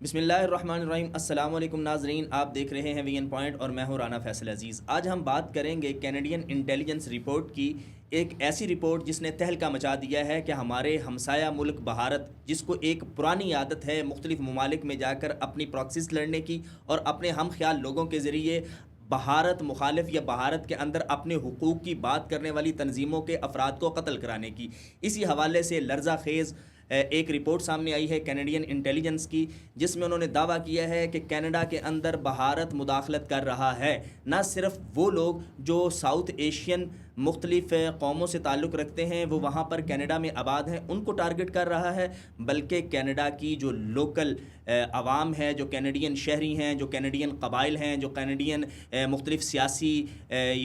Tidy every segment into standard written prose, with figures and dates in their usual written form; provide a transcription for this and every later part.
بسم اللہ الرحمن الرحیم۔ السلام علیکم ناظرین، آپ دیکھ رہے ہیں وی این پوائنٹ اور میں ہوں رانا فیصل عزیز۔ آج ہم بات کریں گے کینیڈین انٹیلیجنس رپورٹ کی، ایک ایسی رپورٹ جس نے تہلکہ مچا دیا ہے کہ ہمارے ہمسایہ ملک بھارت، جس کو ایک پرانی عادت ہے مختلف ممالک میں جا کر اپنی پراکسیز لڑنے کی اور اپنے ہم خیال لوگوں کے ذریعے بھارت مخالف یا بھارت کے اندر اپنے حقوق کی بات کرنے والی تنظیموں کے افراد کو قتل کرانے کی، اسی حوالے سے لرزہ خیز ایک رپورٹ سامنے آئی ہے کینیڈین انٹیلیجنس کی، جس میں انہوں نے دعویٰ کیا ہے کہ کینیڈا کے اندر بھارت مداخلت کر رہا ہے۔ نہ صرف وہ لوگ جو ساؤتھ ایشین مختلف قوموں سے تعلق رکھتے ہیں وہ وہاں پر کینیڈا میں آباد ہیں، ان کو ٹارگٹ کر رہا ہے، بلکہ کینیڈا کی جو لوکل عوام ہے، جو کینیڈین شہری ہیں، جو کینیڈین قبائل ہیں، جو کینیڈین مختلف سیاسی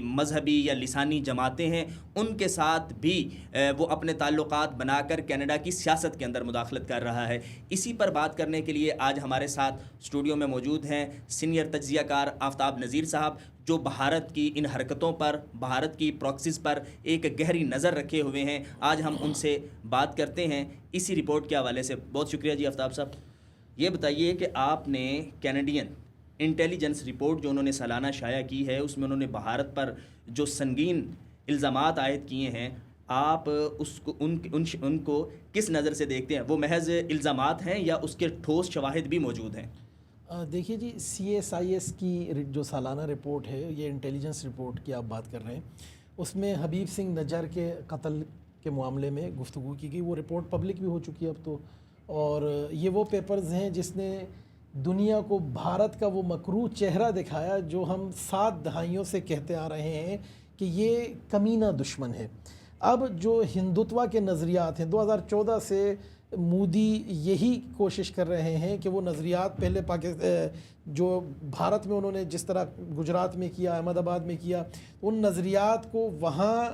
مذہبی یا لسانی جماعتیں ہیں، ان کے ساتھ بھی وہ اپنے تعلقات بنا کر کینیڈا کی سیاست کے اندر مداخلت کر رہا ہے۔ اسی پر بات کرنے کے لیے آج ہمارے ساتھ اسٹوڈیو میں موجود ہیں سینئر تجزیہ کار آفتاب نذیر صاحب، جو بھارت کی ان حرکتوں پر، بھارت کی پراکسیز پر ایک گہری نظر رکھے ہوئے ہیں۔ آج ہم ان سے بات کرتے ہیں اسی رپورٹ کے حوالے سے۔ بہت شکریہ جی آفتاب صاحب۔ یہ بتائیے کہ آپ نے کینیڈین انٹیلیجنس رپورٹ جو انہوں نے سالانہ شائع کی ہے، اس میں انہوں نے بھارت پر جو سنگین الزامات عائد کیے ہیں، آپ اس کو ان کو کس نظر سے دیکھتے ہیں؟ وہ محض الزامات ہیں یا اس کے ٹھوس شواہد بھی موجود ہیں؟ دیکھیے جی، CSIS کی جو سالانہ رپورٹ ہے، یہ انٹیلیجنس رپورٹ کی آپ بات کر رہے ہیں، اس میں حبیب سنگھ نجار کے قتل کے معاملے میں گفتگو کی گئی۔ وہ رپورٹ پبلک بھی ہو چکی ہے اب تو، اور یہ وہ پیپرز ہیں جس نے دنیا کو بھارت کا وہ مکروہ چہرہ دکھایا جو ہم 7 دہائیوں سے کہتے آ رہے ہیں کہ یہ کمینہ دشمن ہے۔ اب جو ہندوتوا کے نظریات ہیں، 2014 سے مودی یہی کوشش کر رہے ہیں کہ وہ نظریات پہلے جو بھارت میں انہوں نے جس طرح گجرات میں کیا، احمد آباد میں کیا، ان نظریات کو وہاں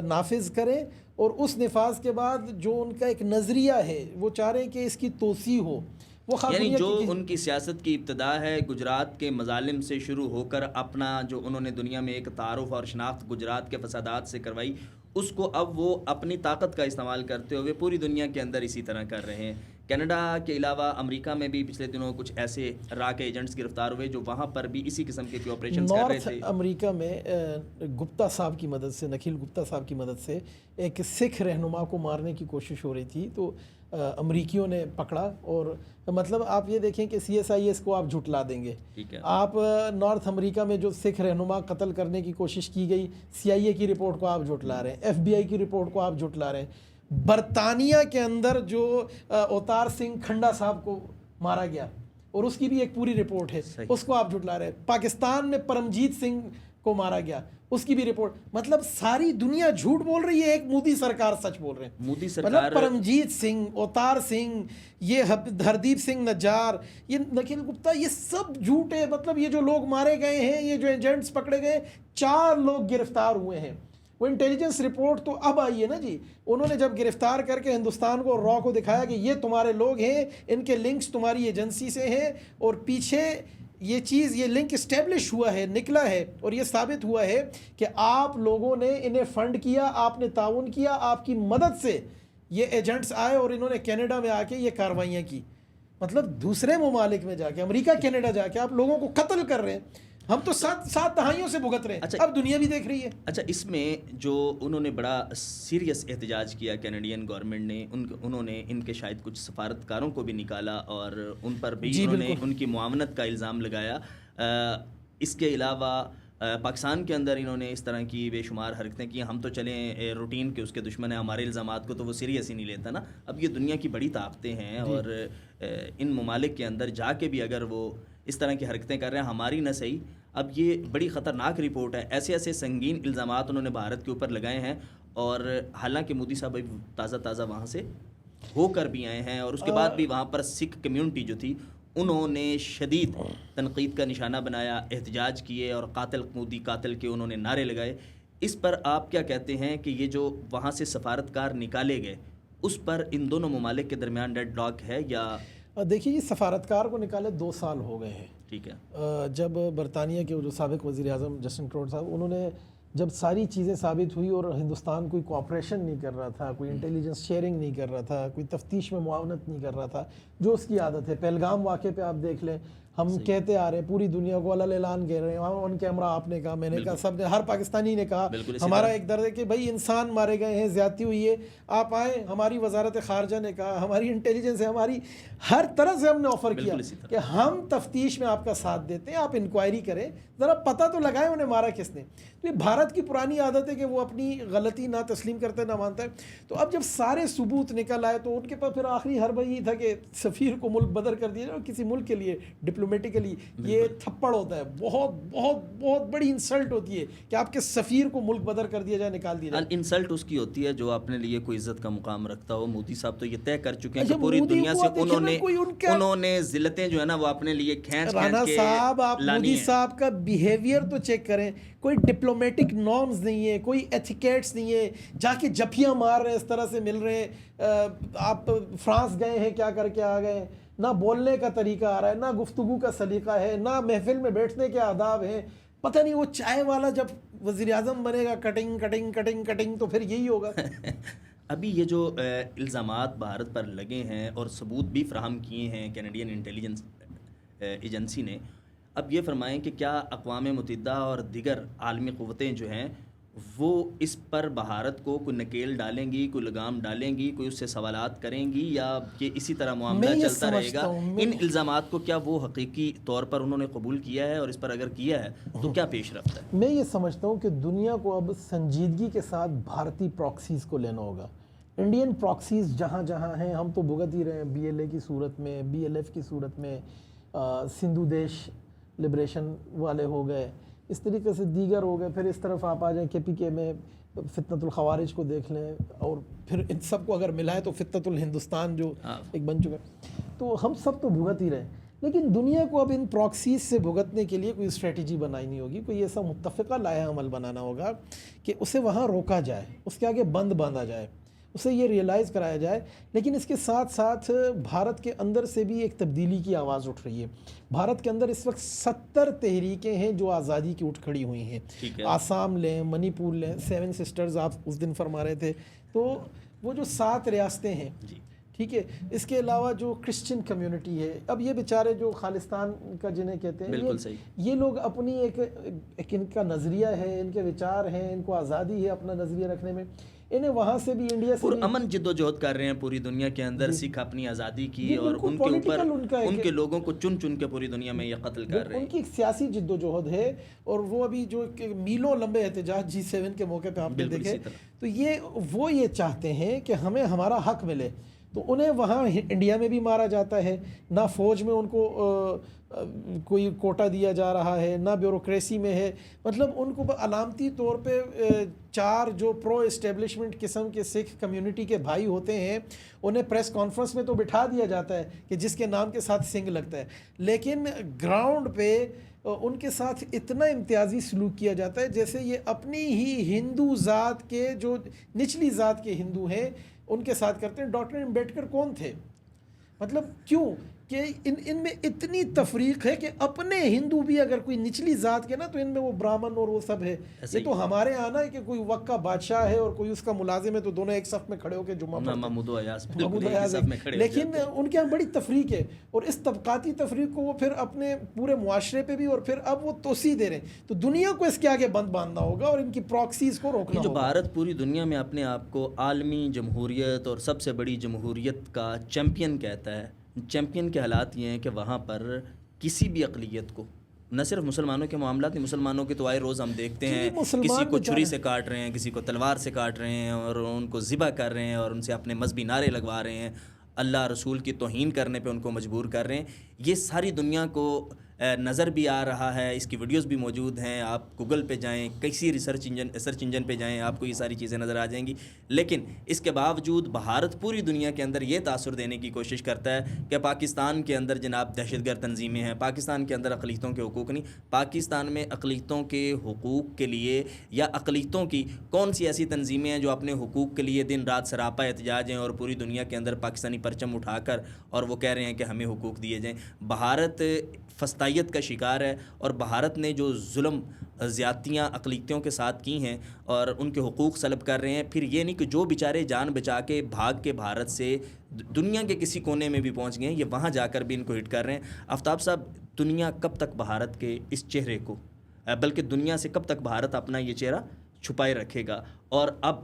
نافذ کریں، اور اس نفاذ کے بعد جو ان کا ایک نظریہ ہے وہ چاہ رہے ہیں کہ اس کی توسیع ہو۔ وہ یعنی جو ان کی سیاست کی ابتدا ہے گجرات کے مظالم سے شروع ہو کر اپنا جو انہوں نے دنیا میں ایک تعارف اور شناخت گجرات کے فسادات سے کروائی، اس کو اب وہ اپنی طاقت کا استعمال کرتے ہوئے پوری دنیا کے اندر اسی طرح کر رہے ہیں۔ کینیڈا کے علاوہ امریکہ میں بھی پچھلے دنوں کچھ ایسے را کے ایجنٹس گرفتار ہوئے جو وہاں پر بھی اسی قسم کے آپریشنز کر رہے تھے۔ نارتھ امریکہ میں گپتا صاحب کی مدد سے، نکھل گپتا صاحب کی مدد سے ایک سکھ رہنما کو مارنے کی کوشش ہو رہی تھی، تو امریکیوں نے پکڑا، اور مطلب آپ یہ دیکھیں کہ CSIS کو آپ جھٹلا دیں گے۔ آپ نارتھ امریکہ میں جو سکھ رہنما قتل کرنے کی کوشش کی گئی، CIA کی رپورٹ کو آپ جھٹلا رہے ہیں، FBI کی رپورٹ کو آپ جھٹلا رہے ہیں۔ برطانیہ کے اندر جو اوتار سنگھ کھنڈا صاحب کو مارا گیا، اور اس کی بھی ایک پوری رپورٹ ہے، اس کو آپ جھٹلا رہے ہیں۔ پاکستان میں پرمجیت سنگھ کو مارا گیا، اس کی بھی رپورٹ۔ مطلب ساری دنیا جھوٹ بول رہی ہے، ایک مودی سرکار سچ بول رہے ہیں۔ مودی سرکار، مطلب پرمجیت سنگھ، اوتار سنگھ، یہ ہردیپ سنگھ نجار، یہ نکھل گپتا، یہ سب جھوٹ ہے۔ مطلب یہ جو لوگ مارے گئے ہیں، یہ جو ایجنٹس پکڑے گئے، 4 لوگ گرفتار ہوئے ہیں۔ وہ انٹیلیجنس رپورٹ تو اب آئی ہے نا جی، انہوں نے جب گرفتار کر کے ہندوستان کو، را کو دکھایا کہ یہ تمہارے لوگ ہیں، ان کے لنکس تمہاری ایجنسی سے ہیں، اور پیچھے یہ چیز، یہ لنک اسٹیبلش ہوا ہے، نکلا ہے، اور یہ ثابت ہوا ہے کہ آپ لوگوں نے انہیں فنڈ کیا، آپ نے تعاون کیا، آپ کی مدد سے یہ ایجنٹس آئے اور انہوں نے کینیڈا میں آ کے یہ کارروائیاں کی۔ مطلب دوسرے ممالک میں جا کے، امریکہ کینیڈا جا کے آپ لوگوں کو قتل کر رہے ہیں۔ ہم تو 7 دہائیوں سے بھگت رہے ہیں، اب دنیا بھی دیکھ رہی ہے۔ اچھا، اس میں جو انہوں نے بڑا سیریس احتجاج کیا کینیڈین گورنمنٹ نے، انہوں نے ان کے شاید کچھ سفارتکاروں کو بھی نکالا اور ان پر بھی انہوں نے ان کی معاونت کا الزام لگایا۔ اس کے علاوہ پاکستان کے اندر انہوں نے اس طرح کی بے شمار حرکتیں کی۔ ہم تو چلیں روٹین کے اس کے دشمن ہیں، ہمارے الزامات کو تو وہ سیریس ہی نہیں لیتا نا۔ اب یہ دنیا کی بڑی طاقتیں ہیں، اور ان ممالک کے اندر جا کے بھی اگر وہ اس طرح کی حرکتیں کر رہے ہیں، ہماری نہ صحیح، اب یہ بڑی خطرناک رپورٹ ہے۔ ایسے ایسے سنگین الزامات انہوں نے بھارت کے اوپر لگائے ہیں، اور حالانکہ مودی صاحب تازہ وہاں سے ہو کر بھی آئے ہیں، اور اس کے بعد بھی وہاں پر سکھ کمیونٹی جو تھی انہوں نے شدید تنقید کا نشانہ بنایا، احتجاج کیے، اور قاتل مودی قاتل کے انہوں نے نعرے لگائے۔ اس پر آپ کیا کہتے ہیں کہ یہ جو وہاں سے سفارتکار نکالے گئے، اس پر ان دونوں ممالک کے درمیان ڈیڈ لاک ہے یا؟ دیکھیے، یہ سفارتکار کو نکالے 2 سال ہو گئے ہیں۔ ٹھیک ہے۔ جب برطانیہ کے جو سابق وزیر اعظم جسٹن ٹروڈو صاحب، انہوں نے جب ساری چیزیں ثابت ہوئی اور ہندوستان کوئی کوآپریشن نہیں کر رہا تھا، کوئی انٹیلیجنس شیئرنگ نہیں کر رہا تھا، کوئی تفتیش میں معاونت نہیں کر رہا تھا، جو اس کی عادت ہے. پہلگام واقعے پہ آپ دیکھ لیں، ہم کہتے آ رہے ہیں پوری دنیا کو علل اعلان کہہ رہے ہیں، آن کیمرہ آپ نے کہا، میں نے کہا، سب نے، ہر پاکستانی نے کہا، ہمارا ایک درد ہے کہ بھائی انسان مارے گئے ہیں، زیادتی ہوئی ہے، آپ آئیں. ہماری وزارت خارجہ نے کہا، ہماری انٹیلیجنس ہے، ہماری ہر طرح سے ہم نے آفر کیا کہ ہم تفتیش میں آپ کا ساتھ دیتے ہیں، آپ انکوائری کریں، ذرا پتہ تو لگائیں انہیں مارا کس نے. تو یہ بھارت کی پرانی عادت ہے کہ وہ اپنی غلطی نہ تسلیم کرتا ہے نہ مانتا ہے. تو اب جب سارے ثبوت نکل آئے تو ان کے پاس پھر آخری حربہ یہ تھا کہ سفیر کو ملک بدر کر دیا جائے. اور کسی ملک کے لیے ڈپلومیٹکلی یہ تھپڑ ہوتا ہے، بہت بہت بہت بڑی انسلٹ ہوتی ہے کہ آپ کے سفیر کو ملک بدر کر دیا جائے، نکال دیا جائے. انسلٹ اس کی ہوتی ہے جو اپنے لیے کوئی عزت کا مقام رکھتا ہو. مودی صاحب تو یہ طے کر چکے ہیں کہ پوری دنیا سے انہوں نے ذلتیں جو ہے نا وہ اپنے لیے کھینچ رانا کے صاحب، آپ مودی صاحب کا بیہیویئر تو چیک کریں. کوئی ڈپلومیٹک نارمز نہیں ہے، کوئی ایتھیکیٹس نہیں ہے، جا کے جھپیاں مار رہے ہیں، اس طرح سے مل رہے ہیں. آپ فرانس گئے ہیں، کیا کر کے آ گئے ہیں. نہ بولنے کا طریقہ آ رہا ہے، نہ گفتگو کا سلیقہ ہے، نہ محفل میں بیٹھنے کے آداب ہیں. پتہ نہیں وہ چائے والا جب وزیر اعظم بنے گا، کٹنگ کٹنگ کٹنگ کٹنگ، تو پھر یہی ہوگا. ابھی یہ جو الزامات بھارت پر لگے ہیں اور ثبوت بھی فراہم کیے ہیں کینیڈین انٹیلیجنس ایجنسی نے، اب یہ فرمائیں کہ کیا اقوام متحدہ اور دیگر عالمی قوتیں جو ہیں وہ اس پر بھارت کو کوئی نکیل ڈالیں گی، کوئی لگام ڈالیں گی، کوئی اس سے سوالات کریں گی، یا کہ اسی طرح معاملہ چلتا رہے گا؟ ان الزامات کو کیا وہ حقیقی طور پر انہوں نے قبول کیا ہے، اور اس پر اگر کیا ہے تو کیا پیش رفت ہے؟ میں یہ سمجھتا ہوں کہ دنیا کو اب سنجیدگی کے ساتھ بھارتی پراکسیز کو لینا ہوگا. انڈین پراکسیز جہاں جہاں ہیں ہم تو بھگت ہی رہے ہیں، بی ایل اے کی صورت میں، بی ایل ایف کی صورت میں، سندھو دیش لبریشن والے ہو گئے، اس طریقے سے دیگر ہو گئے. پھر اس طرف آپ آ جائیں کے پی کے میں فتنۃ الخوارج کو دیکھ لیں، اور پھر ان سب کو اگر ملائے تو فتنۃ الہندوستان جو ایک بن چکا ہے. تو ہم سب تو بھگت ہی رہے، لیکن دنیا کو اب ان پراکسیز سے بھگتنے کے لیے کوئی اسٹریٹجی بنانی ہوگی، کوئی ایسا متفقہ لایا عمل بنانا ہوگا کہ اسے وہاں روکا جائے، اس کے آگے بند باندھا جائے، اسے یہ ریئلائز کرایا جائے. لیکن اس کے ساتھ ساتھ بھارت کے اندر سے بھی ایک تبدیلی کی آواز اٹھ رہی ہے. بھارت کے اندر اس وقت 70 تحریکیں ہیں جو آزادی کی اٹھ کھڑی ہوئی ہیں. آسام لیں، منی پور لیں، 7 سسٹرز آپ اس دن فرما رہے تھے، تو وہ جو 7 ریاستیں ہیں، ٹھیک ہے. اس کے علاوہ جو کرسچن کمیونٹی ہے، اب یہ بیچارے جو خالستان کا جنہیں کہتے ہیں، یہ لوگ اپنی ایک ان کا نظریہ ہے، ان کے وچار ہیں، ان کو آزادی ہے اپنا نظریہ رکھنے میں. انہیں وہاں سے بھی انڈیا سے امن جد و جہد کر رہے ہیں پوری دنیا کے اندر. سکھ اپنی آزادی کی اور ان کے اوپر ان کے لوگوں کو چن چن کے پوری دنیا میں یہ قتل کر رہے ہیں. ان کی ایک سیاسی جد و جہد ہے، اور وہ ابھی جو میلوں لمبے احتجاج G7 کے موقع پہ آپ نے دیکھے، تو وہ یہ چاہتے ہیں کہ ہمیں ہمارا حق ملے. تو انہیں وہاں انڈیا میں بھی مارا جاتا ہے، نہ فوج میں ان کو کوئی کوٹا دیا جا رہا ہے، نہ بیوروکریسی میں ہے. مطلب ان کو علامتی طور پہ 4 جو پرو اسٹیبلشمنٹ قسم کے سکھ کمیونٹی کے بھائی ہوتے ہیں، انہیں پریس کانفرنس میں تو بٹھا دیا جاتا ہے کہ جس کے نام کے ساتھ سنگھ لگتا ہے، لیکن گراؤنڈ پہ ان کے ساتھ اتنا امتیازی سلوک کیا جاتا ہے جیسے یہ اپنی ہی ہندو ذات کے، جو نچلی ذات کے ہندو ہیں، ان کے ساتھ کرتے ہیں. ڈاکٹر امبیڈکر کون تھے؟ مطلب کیوں کہ ان میں اتنی تفریق ہے کہ اپنے ہندو بھی اگر کوئی نچلی ذات کے نا، تو ان میں وہ برامن اور وہ سب ہے. یہ تو ہمارے آنا ہے کہ کوئی وقت کا بادشاہ ہے اور کوئی اس کا ملازم ہے، تو دونوں ایک صف میں کھڑے ہو کے جمعہ محمود ایاز، لیکن ان کے یہاں بڑی تفریق ہے. اور اس طبقاتی تفریق کو وہ پھر اپنے پورے معاشرے پہ بھی، اور پھر اب وہ توسیع دے رہے ہیں. تو دنیا کو اس کے آگے بند باندھنا ہوگا اور ان کی پراکسیز کو روکنا ہوگا. جو بھارت پوری دنیا میں اپنے آپ کو عالمی جمہوریت اور سب سے بڑی جمہوریت کا چیمپئن کہتا ہے، چیمپئن کے حالات یہ ہیں کہ وہاں پر کسی بھی اقلیت کو، نہ صرف مسلمانوں کے معاملات نہیں، مسلمانوں کے تو آئے روز ہم دیکھتے ہیں کسی کو چھری سے کاٹ رہے ہیں، کسی کو تلوار سے کاٹ رہے ہیں، اور ان کو ذبح کر رہے ہیں، اور ان سے اپنے مذہبی نعرے لگوا رہے ہیں، اللہ رسول کی توہین کرنے پہ ان کو مجبور کر رہے ہیں. یہ ساری دنیا کو نظر بھی آ رہا ہے، اس کی ویڈیوز بھی موجود ہیں. آپ گوگل پہ جائیں، کسی سرچ انجن پہ جائیں، آپ کو یہ ساری چیزیں نظر آ جائیں گی. لیکن اس کے باوجود بھارت پوری دنیا کے اندر یہ تاثر دینے کی کوشش کرتا ہے کہ پاکستان کے اندر جناب دہشت گرد تنظیمیں ہیں، پاکستان کے اندر اقلیتوں کے حقوق نہیں. پاکستان میں اقلیتوں کے حقوق کے لیے یا اقلیتوں کی کون سی ایسی تنظیمیں ہیں جو اپنے حقوق کے لیے دن رات سراپا احتجاج ہیں اور پوری دنیا کے اندر پاکستانی پرچم اٹھا کر اور وہ کہہ رہے ہیں کہ ہمیں حقوق دیے جائیں. بھارت فسطائی اجتماعیت کا شکار ہے، اور بھارت نے جو ظلم زیادتیاں اقلیتوں کے ساتھ کی ہیں اور ان کے حقوق سلب کر رہے ہیں، پھر یہ نہیں کہ جو بیچارے جان بچا کے بھاگ کے بھارت سے دنیا کے کسی کونے میں بھی پہنچ گئے ہیں، یہ وہاں جا کر بھی ان کو ہٹ کر رہے ہیں۔ آفتاب صاحب، دنیا کب تک بھارت کے اس چہرے کو، بلکہ دنیا سے کب تک بھارت اپنا یہ چہرہ چھپائے رکھے گا؟ اور اب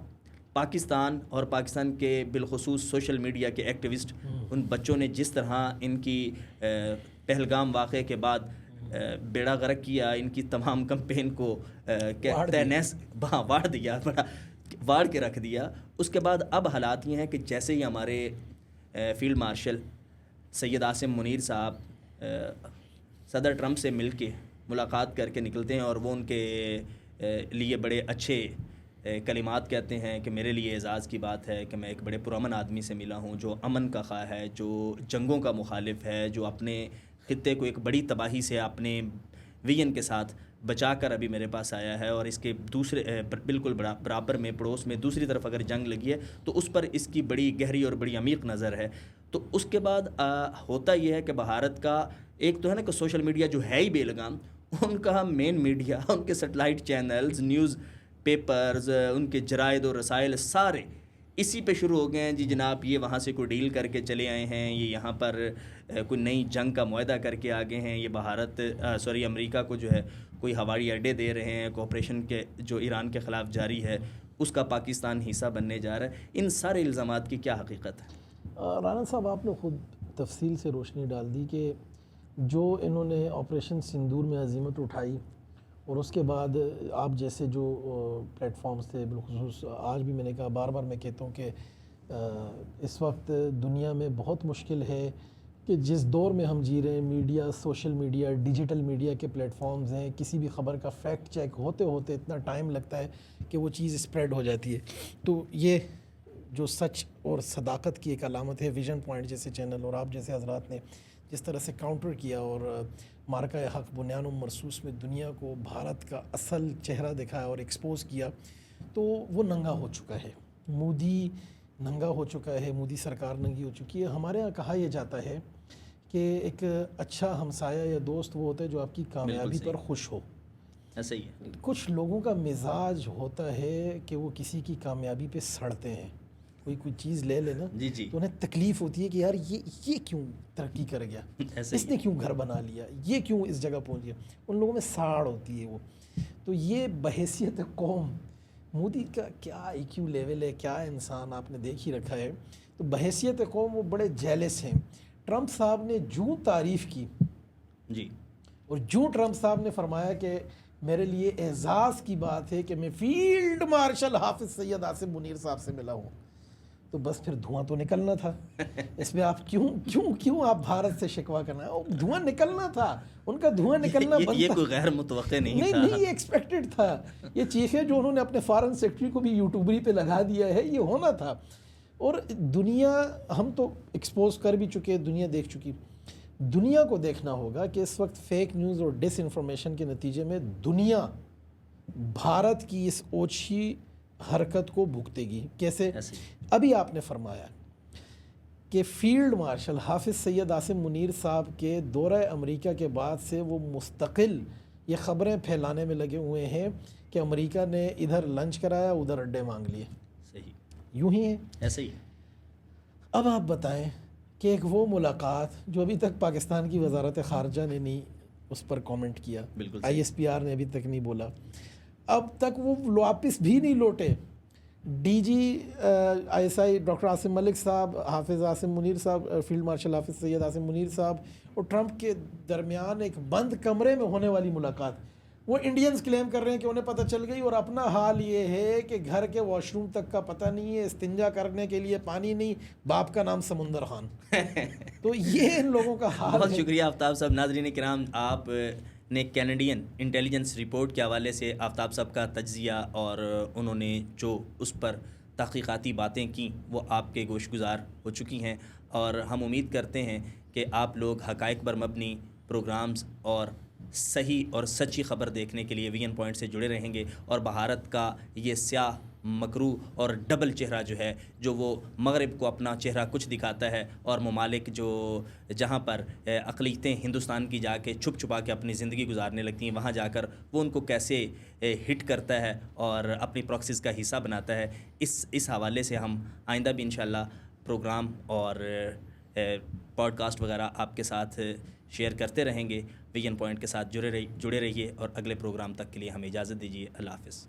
پاکستان اور پاکستان کے بالخصوص سوشل میڈیا کے ایکٹیوسٹ، ان بچوں نے جس طرح ان کی پہلگام واقعے کے بعد بیڑا غرق کیا، ان کی تمام کمپین کو واڑ کے رکھ دیا، اس کے بعد اب حالات یہ ہیں کہ جیسے ہی ہمارے فیلڈ مارشل سید عاصم منیر صاحب صدر ٹرمپ سے مل کے ملاقات کر کے نکلتے ہیں، اور وہ ان کے لیے بڑے اچھے کلمات کہتے ہیں کہ میرے لیے اعزاز کی بات ہے کہ میں ایک بڑے پرامن آدمی سے ملا ہوں، جو امن کا خواہ ہے، جو جنگوں کا مخالف ہے، جو اپنے خطے کو ایک بڑی تباہی سے اپنے ویژن کے ساتھ بچا کر ابھی میرے پاس آیا ہے، اور اس کے دوسرے بالکل برابر میں پڑوس میں دوسری طرف اگر جنگ لگی ہے تو اس پر اس کی بڑی گہری اور بڑی عمیق نظر ہے۔ تو اس کے بعد ہوتا یہ ہے کہ بھارت کا ایک تو ہے نا کہ سوشل میڈیا جو ہے ہی بے لگام، ان کا مین میڈیا، ان کے سیٹلائٹ چینلز، نیوز پیپرز، ان کے جرائد و رسائل سارے اسی پہ شروع ہو گئے ہیں، جی جناب یہ وہاں سے کوئی ڈیل کر کے چلے آئے ہیں، یہ یہاں پر کوئی نئی جنگ کا معاہدہ کر کے آگے ہیں، یہ امریکہ کو جو ہے کوئی ہوائی اڈے دے رہے ہیں، کوآپریشن کے جو ایران کے خلاف جاری ہے اس کا پاکستان حصہ بننے جا رہا ہے۔ ان سارے الزامات کی کیا حقیقت ہے؟ رانا صاحب، آپ نے خود تفصیل سے روشنی ڈال دی کہ جو انہوں نے آپریشن سندور میں عزیمت اٹھائی، اور اس کے بعد آپ جیسے جو پلیٹ فارمز تھے، بالخصوص آج بھی میں نے کہا، بار بار میں کہتا ہوں کہ اس وقت دنیا میں بہت مشکل ہے کہ جس دور میں ہم جی رہے ہیں، media, social media, digital media کے پلیٹ فارمز ہیں، کسی بھی خبر کا فیکٹ چیک ہوتے ہوتے اتنا ٹائم لگتا ہے کہ وہ چیز اسپریڈ ہو جاتی ہے۔ تو یہ جو سچ اور صداقت کی ایک علامت ہے، ویژن پوائنٹ جیسے چینل اور آپ جیسے حضرات نے جس طرح سے کاؤنٹر کیا اور مارکہ حق بنیان و مرصوص میں دنیا کو بھارت کا اصل چہرہ دکھایا اور ایکسپوز کیا، تو وہ ننگا ہو چکا ہے، مودی ننگا ہو چکا ہے، مودی سرکار ننگی ہو چکی ہے۔ ہمارے ہاں کہا یہ جاتا ہے کہ ایک اچھا ہمسایہ یا دوست وہ ہوتا ہے جو آپ کی کامیابی پر خوش ہو۔ ایسا ہی ہے، کچھ لوگوں کا مزاج ہوتا ہے کہ وہ کسی کی کامیابی پہ سڑتے ہیں، کوئی چیز لے لینا تو انہیں تکلیف ہوتی ہے کہ یار یہ کیوں ترقی کر گیا، اس نے کیوں گھر بنا لیا، یہ کیوں اس جگہ پہنچ گیا، ان لوگوں میں ساڑ ہوتی ہے وہ۔ تو یہ بحیثیت قوم، مودی کا کیا آئی کیو لیول ہے، کیا انسان آپ نے دیکھ ہی رکھا ہے، تو بحیثیت قوم وہ بڑے جیلس ہیں۔ ٹرمپ صاحب نے جو تعریف کی جی، اور جو ٹرمپ صاحب نے فرمایا کہ میرے لیے اعزاز کی بات ہے کہ میں فیلڈ مارشل حافظ سید عاصم منیر صاحب سے ملا ہوں، تو بس پھر دھواں تو نکلنا تھا۔ اس میں آپ کیوں آپ بھارت سے شکوا کرنا ہے؟ دھواں نکلنا تھا، ان کا دھواں نکلنا بنتا، یہ کوئی غیر متوقع نہیں تھا، نہیں، یہ ایکسپیکٹڈ تھا۔ یہ چیخیں جو انہوں نے اپنے فارن سیکرٹری کو بھی یوٹیوبری پہ لگا دیا ہے، یہ ہونا تھا۔ اور دنیا، ہم تو ایکسپوز کر بھی چکے، دنیا دیکھ چکی، دنیا کو دیکھنا ہوگا کہ اس وقت فیک نیوز اور ڈس انفارمیشن کے نتیجے میں دنیا بھارت کی اس اوچھی حرکت کو بھگتے گی۔ کیسے؟ ابھی آپ نے فرمایا کہ فیلڈ مارشل حافظ سید عاصم منیر صاحب کے دورہ امریکہ کے بعد سے وہ مستقل یہ خبریں پھیلانے میں لگے ہوئے ہیں کہ امریکہ نے ادھر لنچ کرایا، ادھر اڈے مانگ لیے۔ صحیح، یوں ہی ہے، ایسے ہی۔ اب آپ بتائیں کہ ایک وہ ملاقات جو ابھی تک پاکستان کی وزارت خارجہ نے نہیں اس پر کامنٹ کیا، بالکل ISPR نے ابھی تک نہیں بولا، اب تک وہ واپس بھی نہیں لوٹے۔ DG ISI ڈاکٹر عاصم ملک صاحب، حافظ عاصم منیر صاحب، فیلڈ مارشل حافظ سید عاصم منیر صاحب اور ٹرمپ کے درمیان ایک بند کمرے میں ہونے والی ملاقات، وہ انڈینز کلیم کر رہے ہیں کہ انہیں پتہ چل گئی، اور اپنا حال یہ ہے کہ گھر کے واش روم تک کا پتہ نہیں ہے، استنجا کرنے کے لیے پانی نہیں، باپ کا نام سمندر خان۔ تو یہ ان لوگوں کا حال بہت ہے۔ شکریہ آفتاب صاحب۔ ناظرین کرام، آپ نے کینیڈین انٹیلیجنس رپورٹ کے حوالے سے آفتاب صاحب کا تجزیہ اور انہوں نے جو اس پر تحقیقاتی باتیں کیں وہ آپ کے گوش گزار ہو چکی ہیں، اور ہم امید کرتے ہیں کہ آپ لوگ حقائق پر مبنی پروگرامز اور صحیح اور سچی خبر دیکھنے کے لیے وی این پوائنٹ سے جڑے رہیں گے، اور بھارت کا یہ سیاہ مکروہ اور ڈبل چہرہ جو ہے، جو وہ مغرب کو اپنا چہرہ کچھ دکھاتا ہے اور ممالک جو جہاں پر اقلیتیں ہندوستان کی جا کے چھپ چھپا کے اپنی زندگی گزارنے لگتی ہیں، وہاں جا کر وہ ان کو کیسے ہٹ کرتا ہے اور اپنی پراکسیز کا حصہ بناتا ہے، اس حوالے سے ہم آئندہ بھی انشاءاللہ پروگرام اور پوڈ کاسٹ وغیرہ آپ کے ساتھ شیئر کرتے رہیں گے۔ ویژن پوائنٹ کے ساتھ جڑے رہیے اور اگلے پروگرام تک کے لیے ہمیں اجازت دیجیے۔ اللہ حافظ۔